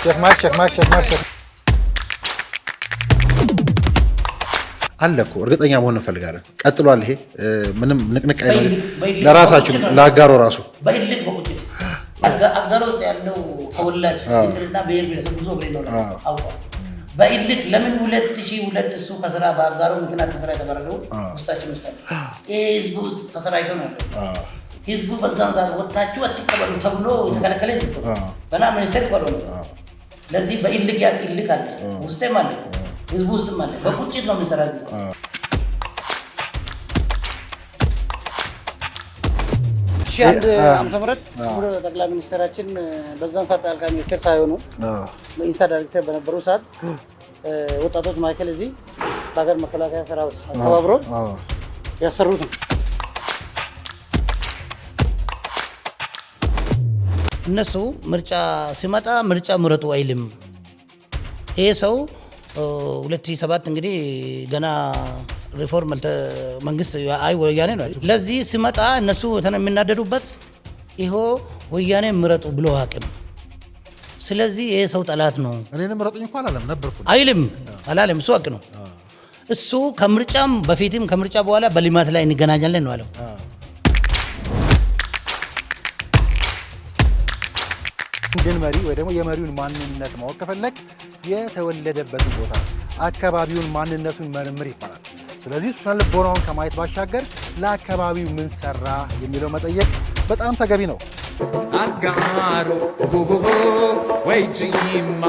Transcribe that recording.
ቼክ ማርክ አለኩ እርግጠኛ መሆን እንፈልጋለን። ቀጥሏል። ይሄ ምንም ንቅንቅ አይደለም። ለራሳችሁ ለአጋሮ ራሱ በእልክ በቁጭት አጋሮ ያለው ተወላጅ እንትና ብሔር ብሔረሰብ ብዙ ብለው ነው አውቀው በእልክ ለምን 2002 እሱ ከስራ በአጋሮ ምክንያት ከስራ የተባረረው ውስጣችን ውስጥ ይሄ ህዝብ ውስጥ ተሰራይቶ ነው ያለው። ህዝቡ በዛን ሰዓት ወጣችሁ አትቀበሉ ተብሎ የተከለከለ ህዝብ በና ሚኒስቴር ቆሎ ለዚህ በእልክ ያጥልክ አለ ውስጤ ማለት ህዝቡ ውስጥ ማለት በቁጭት ነው የሚሰራው። አንድ አምሰምረት ጠቅላይ ሚኒስትራችን በዛን ሰዓት አልካ ሚኒስትር ሳይሆኑ ኢንሳ ዳይሬክተር በነበሩ ሰዓት ወጣቶች ማዕከል እዚህ በሀገር መከላከያ ሰራዊት አስተባብሮ ያሰሩት ነው። እነሱ ምርጫ ሲመጣ ምርጫ ምረጡ አይልም። ይሄ ሰው 2007 እንግዲህ ገና ሪፎርም መንግስት አይ ወያኔ ነው። ለዚህ ሲመጣ እነሱ የሚናደዱበት ይሄ ወያኔ ምረጡ ብሎ አቅም። ስለዚህ ይሄ ሰው ጠላት ነው። እኔን ምረጡኝ እንኳን አላለም ነበርኩ አይልም አላለም። እሱ አቅ ነው። እሱ ከምርጫም በፊትም ከምርጫ በኋላ በልማት ላይ እንገናኛለን ነው አለው። ግን መሪ ወይ ደግሞ የመሪውን ማንነት ማወቅ ከፈለክ የተወለደበትን ቦታ አካባቢውን ማንነቱን መርምር ይባላል። ስለዚህ ስነ ልቦናውን ከማየት ባሻገር ለአካባቢው ምን ሰራ የሚለው መጠየቅ በጣም ተገቢ ነው። አጋሩ ወይ ጂማ